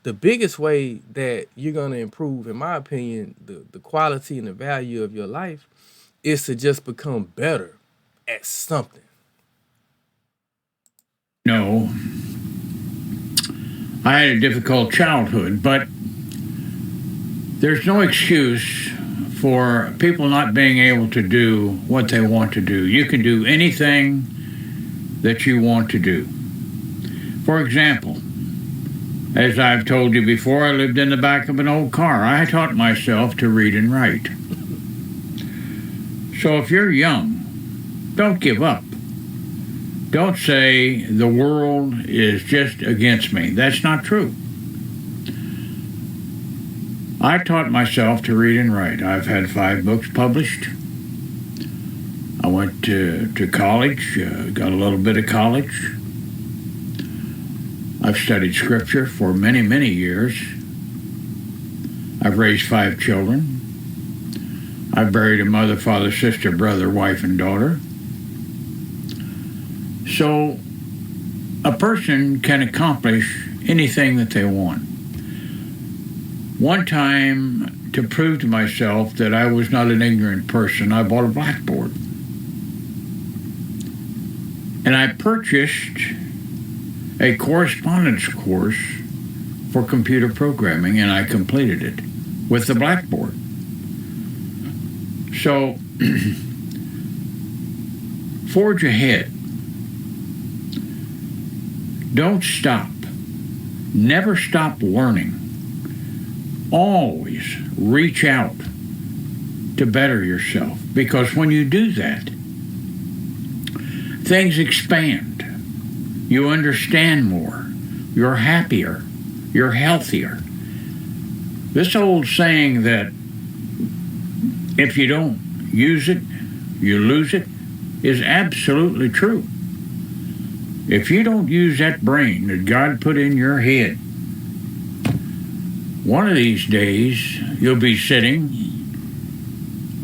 the biggest way that you're gonna improve, in my opinion, the quality and the value of your life is to just become better at something. No, I had a difficult childhood, but there's no excuse for people not being able to do what they want to do. You can do anything that you want to do. For example, as I've told you before, I lived in the back of an old car. I taught myself to read and write. So if you're young, don't give up. Don't say the world is just against me. That's not true. I taught myself to read and write. I've had 5 books published. I went to college, got a little bit of college. I've studied scripture for many, many years. I've raised 5 children. I've buried a mother, father, sister, brother, wife, and daughter. So a person can accomplish anything that they want. One time, to prove to myself that I was not an ignorant person, I bought a blackboard. And I purchased a correspondence course for computer programming, and I completed it with the blackboard. So, forge ahead. Don't stop. Never stop learning. Always reach out to better yourself, because when you do that, things expand. You understand more. You're happier. You're healthier. This old saying that if you don't use it, you lose it, is absolutely true. If you don't use that brain that God put in your head, one of these days you'll be sitting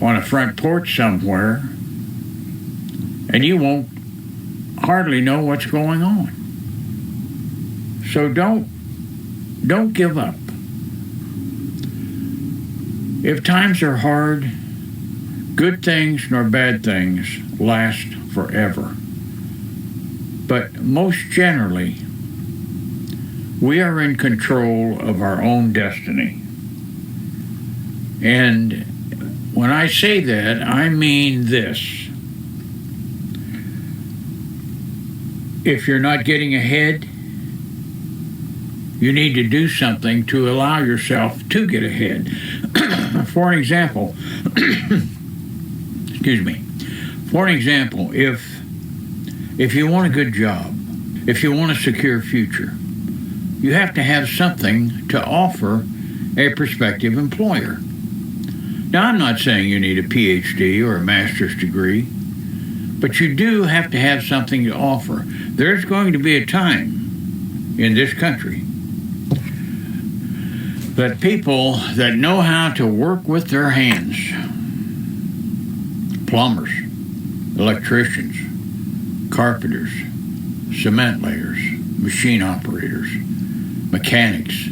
on a front porch somewhere and you won't hardly know what's going on. So don't give up. If times are hard, good things nor bad things last forever. But most generally, we are in control of our own destiny. And when I say that, I mean this. If you're not getting ahead, you need to do something to allow yourself to get ahead. For an example, excuse me. For an example, if you want a good job, if you want a secure future, you have to have something to offer a prospective employer. Now, I'm not saying you need a PhD or a master's degree, but you do have to have something to offer. There's going to be a time in this country that people that know how to work with their hands, plumbers, electricians, carpenters, cement layers, machine operators, mechanics,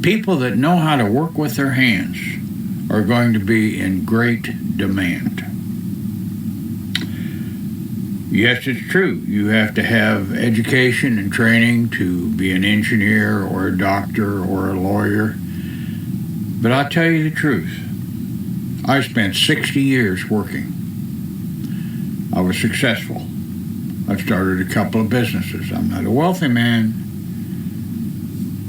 people that know how to work with their hands are going to be in great demand. Yes, it's true. You have to have education and training to be an engineer or a doctor or a lawyer. But I'll tell you the truth. I spent 60 years working. I was successful. I've started a couple of businesses. I'm not a wealthy man,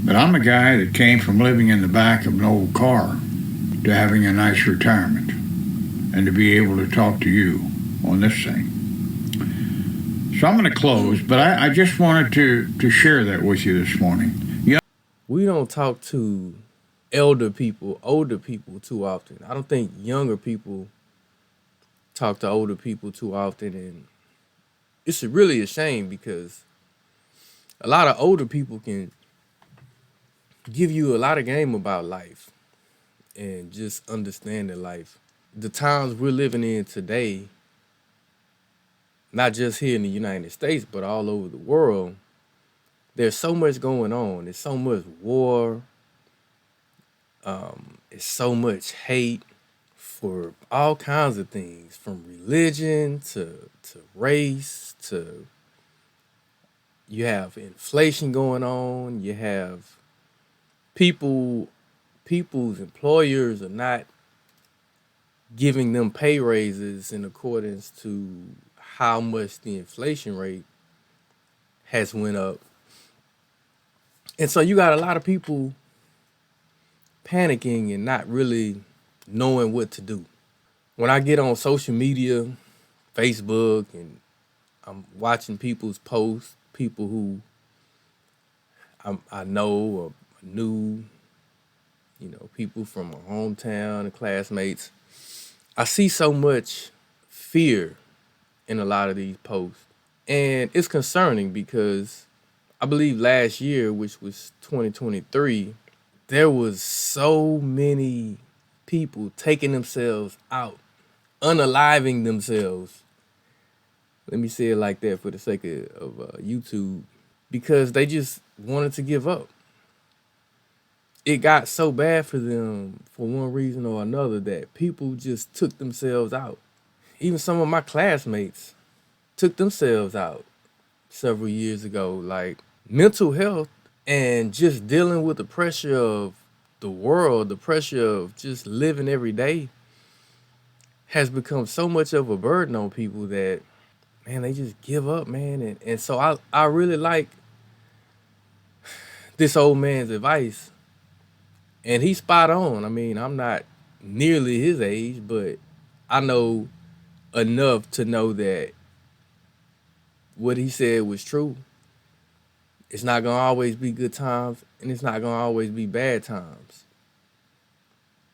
but I'm a guy that came from living in the back of an old car to having a nice retirement and to be able to talk to you on this thing. So I'm going to close, but I just wanted to share that with you this morning. We don't talk to older people too often. I don't think younger people talk to older people too often, and it's really a shame because a lot of older people can give you a lot of game about life and just understanding life. The times we're living in today, not just here in the United States, but all over the world, there's so much going on. There's so much war. It's so much hate for all kinds of things, from religion to race to you have inflation going on. You have people people's employers are not giving them pay raises in accordance to how much the inflation rate has went up. And so you got a lot of people panicking and not really knowing what to do. When I get on social media, Facebook, and I'm watching people's posts, people who I know or knew, people from my hometown and classmates, I see so much fear in a lot of these posts. And it's concerning because I believe last year, which was 2023, there was so many people taking themselves out, unaliving themselves. Let me say it like that for the sake of YouTube, because they just wanted to give up. It got so bad for them for one reason or another that people just took themselves out. Even some of my classmates took themselves out several years ago. Like mental health and just dealing with the pressure of the world, the pressure of just living every day has become so much of a burden on people that, man, they just give up, man. And so I really like this old man's advice. And he's spot on. I mean, I'm not nearly his age, but I know enough to know that what he said was true. It's not gonna always be good times, and it's not gonna always be bad times.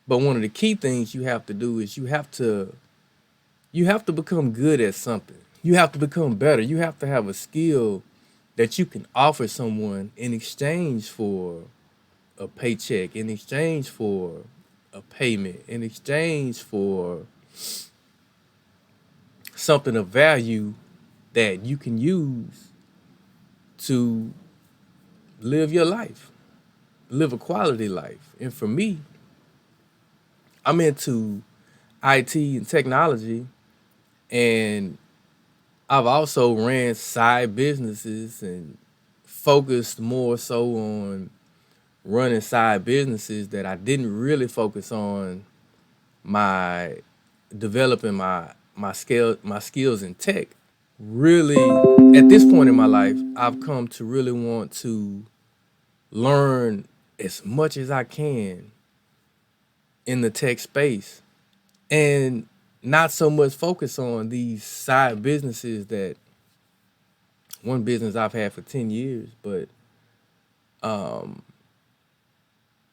But one of the key things you have to do is you have to become good at something. You have to become better. You have to have a skill that you can offer someone in exchange for a paycheck, in exchange for a payment, in exchange for something of value that you can use to live your life, live a quality life. And for me, I'm into IT and technology, and I've also ran side businesses and focused more so on running side businesses that I didn't really focus on my developing my skills in tech. Really, at this point in my life, I've come to really want to learn as much as I can in the tech space and not so much focus on these side businesses that one business I've had for 10 years, but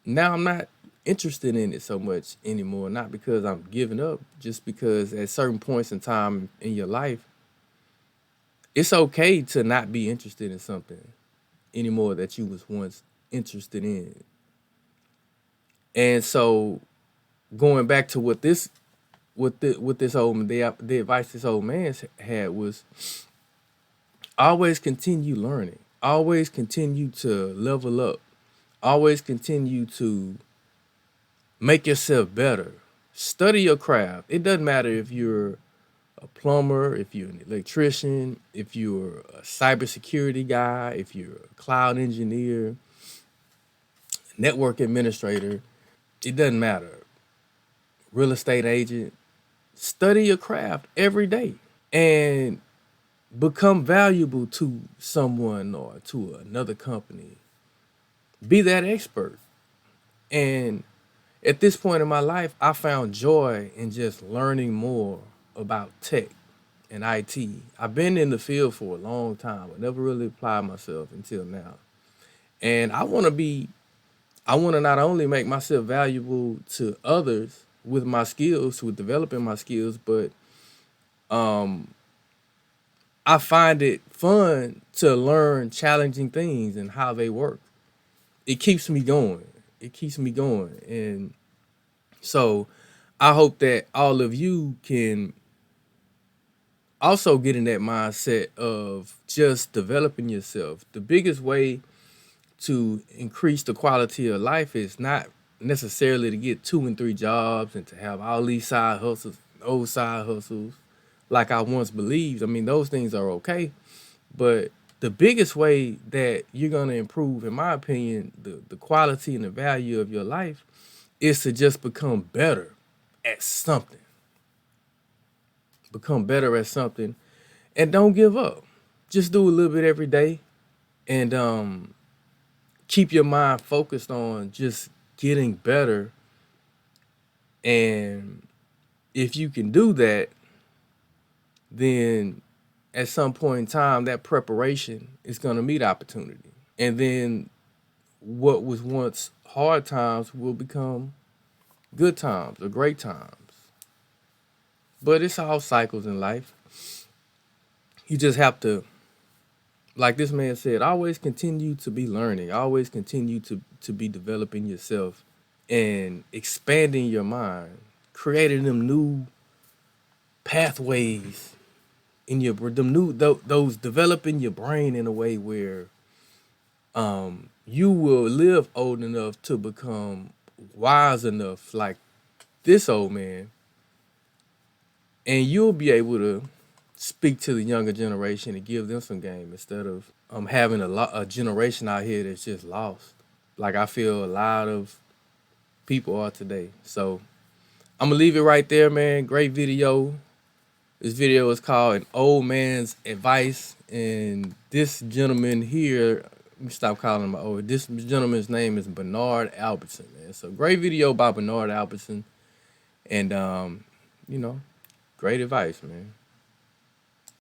now I'm not interested in it so much anymore. Not because I'm giving up, just because at certain points in time in your life, it's okay to not be interested in something anymore that you was once interested in. And so going back to what this old the advice this old man had was always continue learning, always continue to level up, always continue to make yourself better. Study your craft. It doesn't matter if you're a plumber, if you're an electrician, if you're a cybersecurity guy, if you're a cloud engineer, network administrator. It doesn't matter. Real estate agent. Study your craft every day and become valuable to someone or to another company. Be that expert. And at this point in my life, I found joy in just learning more about tech and IT. I've been in the field for a long time. I never really applied myself until now. And I want to not only make myself valuable to others with my skills, with developing my skills, but I find it fun to learn challenging things and how they work. It keeps me going. It keeps me going. And so I hope that all of you can also get in that mindset of just developing yourself. The biggest way to increase the quality of life is necessarily to get 2 and 3 jobs and to have all these side hustles, those side hustles, like I once believed. I mean, those things are okay, but the biggest way that you're gonna improve, in my opinion, the quality and the value of your life is to just become better at something. Become better at something and don't give up. Just do a little bit every day and keep your mind focused on just getting better. And if you can do that, then at some point in time, that preparation is going to meet opportunity. And then what was once hard times will become good times or great times. But it's all cycles in life. You just have to, like this man said, always continue to be learning, always continue to be developing yourself and expanding your mind, creating them new pathways in your those developing your brain in a way where you will live old enough to become wise enough like this old man, and you'll be able to speak to the younger generation and give them some game instead of having a generation out here that's just lost. Like I feel a lot of people are today. So I'm gonna leave it right there, man. Great video. This video is called An Old Man's Advice. And this gentleman here, let me stop calling him old. This gentleman's name is Bernard Albertson, man. So great video by Bernard Albertson. And you know, great advice, man.